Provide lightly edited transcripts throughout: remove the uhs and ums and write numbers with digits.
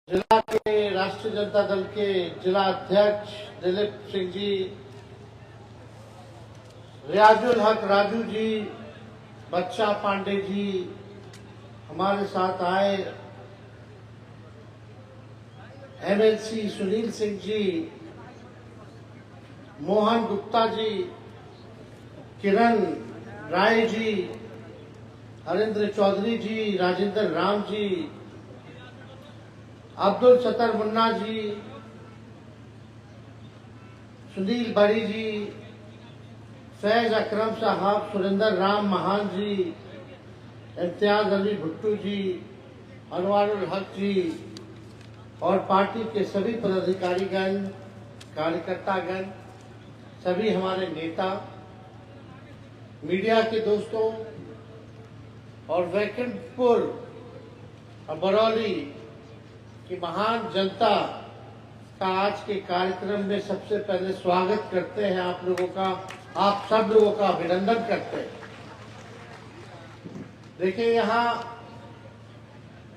जिला के राष्ट्रीय जनता दल के जिला अध्यक्ष दिलीप सिंह जी, रियाजुल हक राजू जी, बच्चा पांडे जी हमारे साथ आए, एमएलसी सुनील सिंह जी, मोहन गुप्ता जी, किरण राय जी, हरेंद्र चौधरी जी, राजेंद्र राम जी, अब्दुल सत्तर मुन्ना जी, सुनील बड़ी जी, फैज अकरम साहब, सुरेंद्र राम महान जी, इम्तियाज अली भुट्टू जी, अनवारुल हक जी और पार्टी के सभी पदाधिकारीगण, कार्यकर्तागण, सभी हमारे नेता, मीडिया के दोस्तों और वैकुंठपुर और बरौली की महान जनता का आज के कार्यक्रम में सबसे पहले स्वागत करते हैं आप लोगों का, आप सब लोगों का अभिनंदन करते हैं। देखिए, यहाँ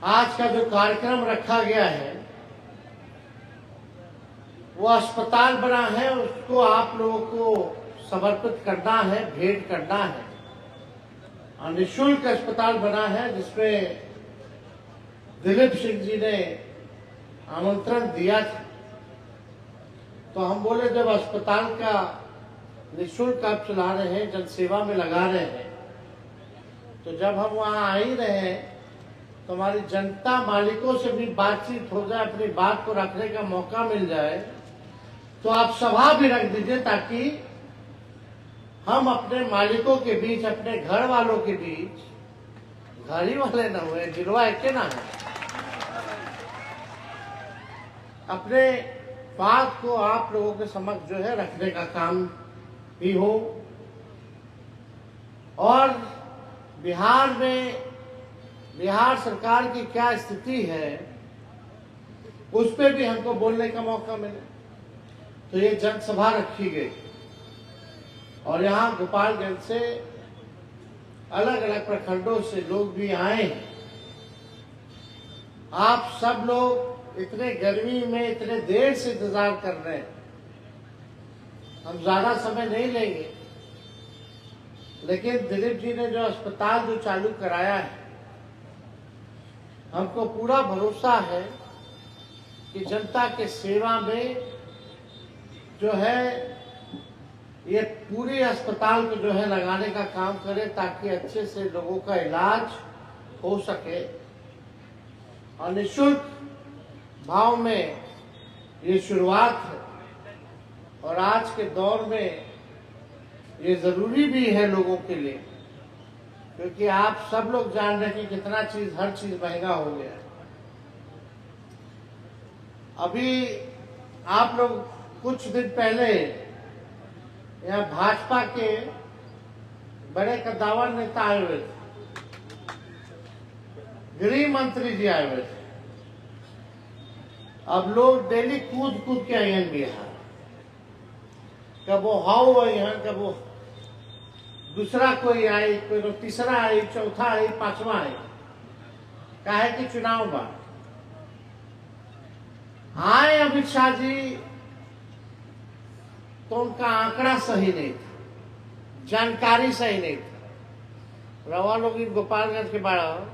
आज का जो कार्यक्रम रखा गया है वो अस्पताल बना है, उसको आप लोगों को समर्पित करना है, भेंट करना है। निःशुल्क अस्पताल बना है जिसमें दिलीप सिंह जी ने आमंत्रण दिया था, तो हम बोले जब अस्पताल का निःशुल्क आप चला रहे हैं, जनसेवा में लगा रहे हैं, तो जब हम वहाँ आ ही रहे हैं तो हमारी जनता मालिकों से भी बातचीत हो जाए, अपनी बात को रखने का मौका मिल जाए, तो आप सभा भी रख दीजिए ताकि हम अपने मालिकों के बीच, अपने घर वालों के बीच, घर ही वाले न हुए, गिरवा एक ना है, अपने बात को आप लोगों के समक्ष जो है रखने का काम भी हो। और बिहार में, बिहार सरकार की क्या स्थिति है उस पर भी हमको बोलने का मौका मिले, तो ये जनसभा रखी गई और यहाँ गोपालगंज से अलग अलग प्रखंडों से लोग भी आए हैं। आप सब लोग इतने गर्मी में इतने देर से इंतजार कर रहे हैं, हम ज्यादा समय नहीं लेंगे, लेकिन दिलीप जी ने जो अस्पताल जो चालू कराया है, हमको पूरा भरोसा है कि जनता के सेवा में जो है ये पूरे अस्पताल को जो है लगाने का काम करे ताकि अच्छे से लोगों का इलाज हो सके और निःशुल्क भाव में ये शुरुआत है। और आज के दौर में ये जरूरी भी है लोगों के लिए, क्योंकि आप सब लोग जान रहे हैं कि कितना चीज, हर चीज महंगा हो गया है। अभी आप लोग कुछ दिन पहले यहाँ भाजपा के बड़े कद्दावर नेता आए हुए थे, गृह मंत्री जी आए हुए थे। अब लोग डेली कूद कूद के आए हैं बिहार, कब वो हाउ आई हैं, कब वो दूसरा कोई आई, कोई तीसरा आई, चौथा आई, पांचवा आई, काहे कि चुनाव बा। आए अमित शाह जी तो उनका आंकड़ा सही नहीं था, जानकारी सही नहीं था। रवा लोग इन गोपालगंज के बारे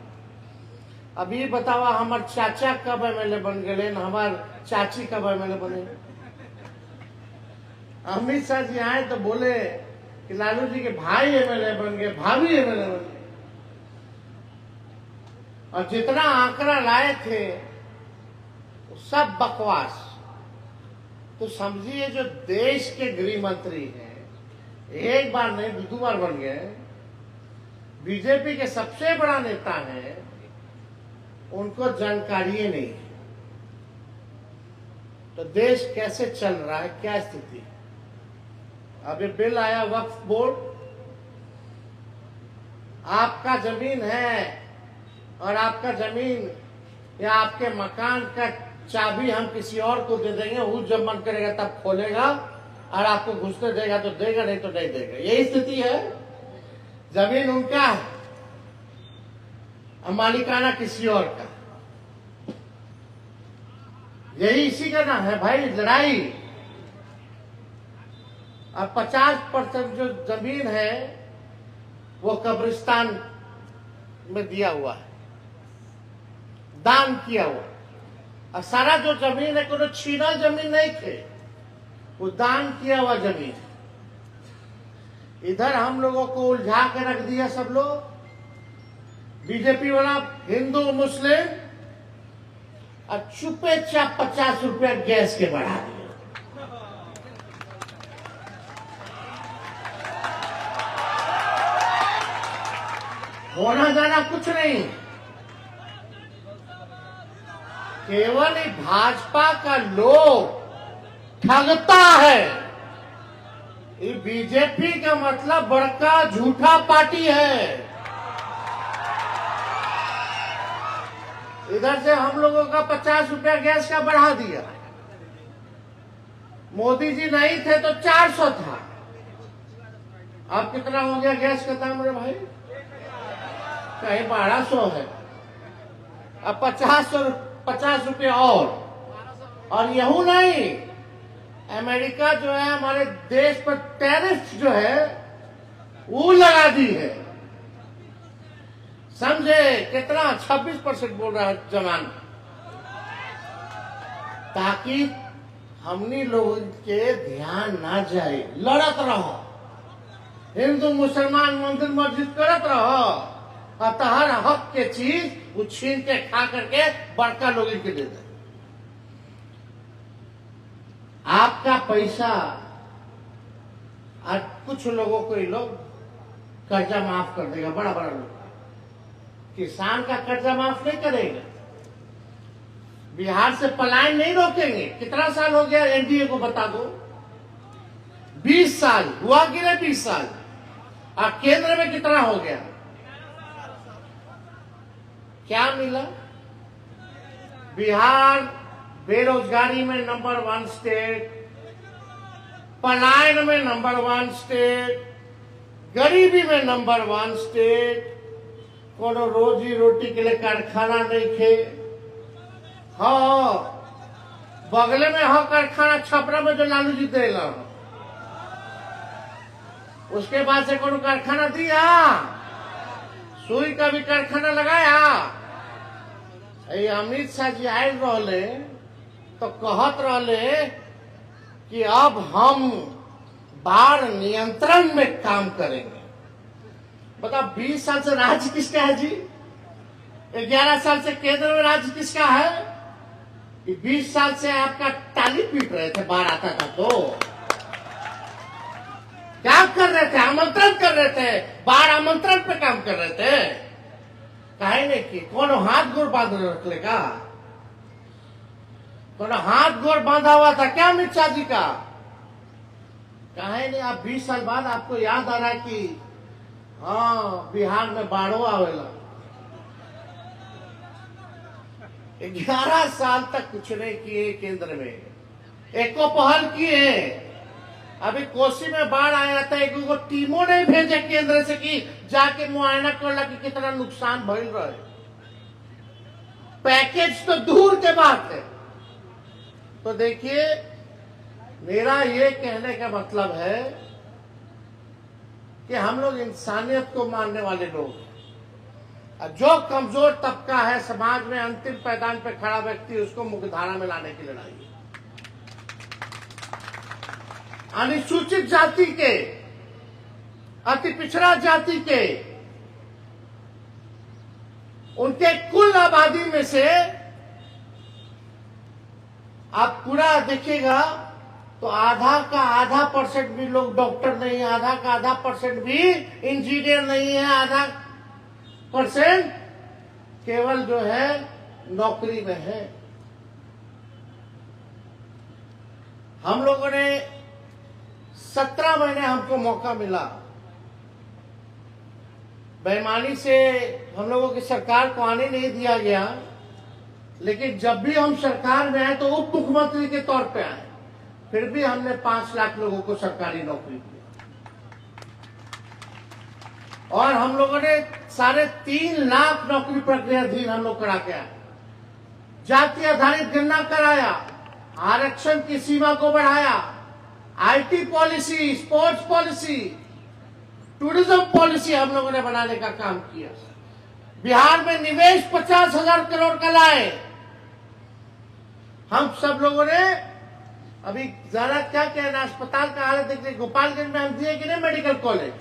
अब ये बतावा हमार चाचा कब एमएलए बन गए, हमार चाची कब एमएलए बने। अमित शाह जी आए तो बोले कि लालू जी के भाई एमएलए बन गए, भाभी एमएलए बन गए, और जितना आंकड़ा लाए थे वो सब बकवास। तो समझिए जो देश के गृह मंत्री हैं, एक बार नहीं दो बार बन गए, बीजेपी के सबसे बड़ा नेता है, उनको जानकारी नहीं है। तो देश कैसे चल रहा है, क्या स्थिति है। अभी बिल आया वक्फ बोर्ड, आपका जमीन है और आपका जमीन या आपके मकान का चाबी हम किसी और को दे देंगे, वो जब मन करेगा तब खोलेगा और आपको घुसने देगा तो देगा, नहीं तो नहीं देगा। यही स्थिति है। जमीन उनका है, मालिकाना किसी और का। यही इसी का नाम है भाई लड़ाई। अब 50% जो जमीन है वो कब्रिस्तान में दिया हुआ है, दान किया हुआ। और सारा जो जमीन है कोई छीनल जमीन नहीं थे, वो दान किया हुआ जमीन। इधर हम लोगों को उलझा के रख दिया सब लोग, बीजेपी वाला हिंदू मुस्लिम, और चुपे चाप 50 रुपया गैस के बढ़ा दिया। होना जाना कुछ नहीं, केवल भाजपा का लोग ठगता है। ये बीजेपी का मतलब बड़का झूठा पार्टी है। इधर से हम लोगों का 50 रुपया गैस का बढ़ा दिया। मोदी जी नहीं थे तो 400 था, अब कितना हो गया गैस का दाम रे भाई? कहीं 1200 है, अब 50 रुपये और यहू नहीं, अमेरिका जो है हमारे देश पर टैरिफ जो है वो लगा दी है। समझे कितना? 26% बोल रहा है जवान, ताकि हमनी लोग के ध्यान ना जाए। लड़त रहो, हिंदू मुसलमान मंदिर मस्जिद करत रहो, और तहर हक के चीज वो छीन के खा करके बड़का लोग के दे दे। आपका पैसा आज कुछ लोगों को ये लोग कर्जा माफ कर देगा, बड़ा बड़ा लोग। किसान का कर्जा माफ नहीं करेगा, बिहार से पलायन नहीं रोकेंगे। कितना साल हो गया एनडीए को बता दो? 20 साल हुआ कि नहीं? 20 साल। और केंद्र में कितना हो गया? क्या मिला? बिहार बेरोजगारी में नंबर 1 स्टेट, पलायन में नंबर 1 स्टेट, गरीबी में नंबर 1 स्टेट, कोनो रोजी रोटी के लिए कारखाना नहीं थे। हाँ, बगले में हो कारखाना छपरा में जो लालू जी देगा, उसके बाद से कोनो कारखाना दिया? सुई का भी कारखाना लगाया? अमित शाह जी आए रहले तो कहत रहले कि अब हम बाढ़ नियंत्रण में काम करेंगे। बताओ, 20 साल से राज्य किसका है जी? 11 साल से केंद्र में राज्य किसका है? 20 साल से आपका ताली पीट रहे थे, बाढ़ आता था तो क्या कर रहे थे? आमंत्रण कर रहे थे, बाढ़ आमंत्रण पे काम कर रहे थे। काहे नहीं कि कोनो हाथ गोड़ बांध रख लेगा? कोनो हाथ गोड़ बांधा हुआ था क्या अमित शाह जी का? काहे नहीं? आप 20 साल बाद आपको याद आ रहा है कि हाँ बिहार में बाढ़ो आवेला। 11 साल तक कुछ नहीं किए केंद्र में, एको पहल किए। अभी कोसी में बाढ़ आया था, एक टीमों नहीं भेजे केंद्र से कि जाके मुआयना करला कि कितना नुकसान भइल रहे। पैकेज तो दूर के बात है। तो देखिए, मेरा ये कहने का मतलब है कि हम लोग इंसानियत को मानने वाले लोग हैं। जो कमजोर तबका है समाज में, अंतिम पैदान पे खड़ा व्यक्ति, उसको मुख्यधारा में लाने की लड़ाई है। अनुसूचित जाति के, अति पिछड़ा जाति के, उनके कुल आबादी में से आप पूरा देखिएगा तो आधा का आधा % भी लोग डॉक्टर नहीं है, आधा का आधा % भी इंजीनियर नहीं है, आधा % केवल जो है नौकरी में है। हम लोगों ने 17 महीने हमको मौका मिला, बेईमानी से हम लोगों की सरकार को आने नहीं दिया गया, लेकिन जब भी हम सरकार में आए तो उप मुख्यमंत्री के तौर पे आए, फिर भी हमने 5 लाख लोगों को सरकारी नौकरी दी। और हम लोगों ने 3.5 लाख नौकरी प्रक्रियाधीन हम लोग करा के आए। जाति आधारित गणना कराया, आरक्षण की सीमा को बढ़ाया, IT policy, sports policy, tourism policy हम लोगों ने बनाने का काम किया। बिहार में निवेश 50,000 करोड़ का लाए। हम सब लोगों ने अभी जरा क्या कहना, अस्पताल का हालत देखिए, गोपालगंज में हम दिए कि नहीं मेडिकल कॉलेज।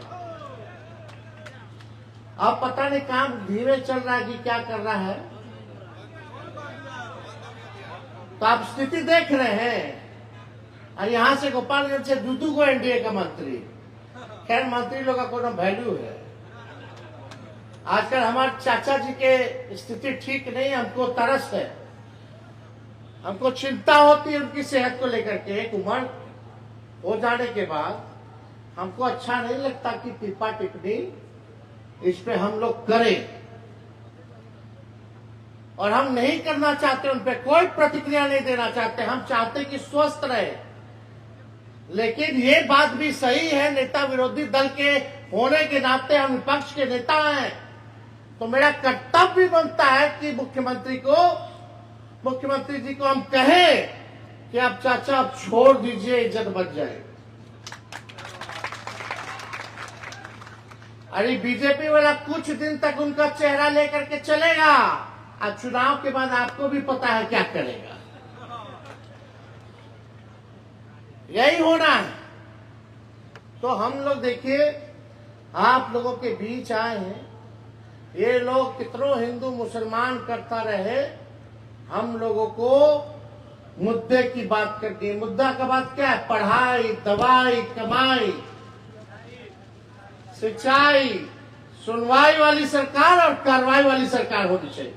अब पता नहीं काम धीरे चल रहा है कि क्या कर रहा है, तो आप स्थिति देख रहे हैं। और यहां से गोपालगंज से दूदू को एनडीए का मंत्री, खैर मंत्री लोग का कोई वैल्यू है। आजकल हमारे चाचा जी के स्थिति ठीक नहीं, हमको तरस है, हमको चिंता होती है उनकी सेहत को लेकर के। एक उम्र हो जाने के बाद हमको अच्छा नहीं लगता कि टिप्पा टिप्पणी इस पे हम लोग करें, और हम नहीं करना चाहते, उन पे कोई प्रतिक्रिया नहीं देना चाहते। हम चाहते कि स्वस्थ रहे। लेकिन ये बात भी सही है, नेता विरोधी दल के होने के नाते हम विपक्ष के नेता हैं, तो मेरा कर्तव्य बनता है कि मुख्यमंत्री जी को हम कहें कि आप चाचा आप छोड़ दीजिए, इज्जत बच जाए। अरे बीजेपी वाला कुछ दिन तक उनका चेहरा लेकर के चलेगा, अब चुनाव के बाद आपको भी पता है क्या करेगा। यही होना है। तो हम लोग देखिए, आप लोगों के बीच आए हैं। ये लोग कितनों हिंदू मुसलमान करता रहे, हम लोगों को मुद्दे की बात करनी है। मुद्दा का बात क्या है? पढ़ाई, दवाई, कमाई, सिंचाई, सुनवाई वाली सरकार और कार्रवाई वाली सरकार होनी चाहिए।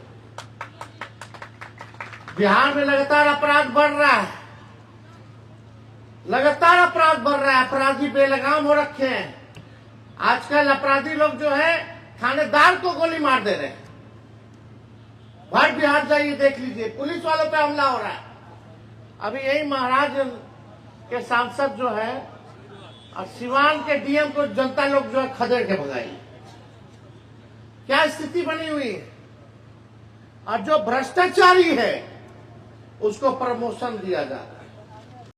बिहार में लगातार अपराध बढ़ रहा है, लगातार अपराध बढ़ रहा है, अपराधी बेलगाम हो रखे हैं। आजकल अपराधी लोग जो है थानेदार को गोली मार दे रहे हैं। भर बिहार जाइए देख लीजिए, पुलिस वालों पे हमला हो रहा है। अभी यही महाराज के सांसद जो है और सिवान के डीएम को जनता लोग जो है खदेड़ के भगाई। क्या स्थिति बनी हुई है। और जो भ्रष्टाचारी है उसको प्रमोशन दिया जा रहा है।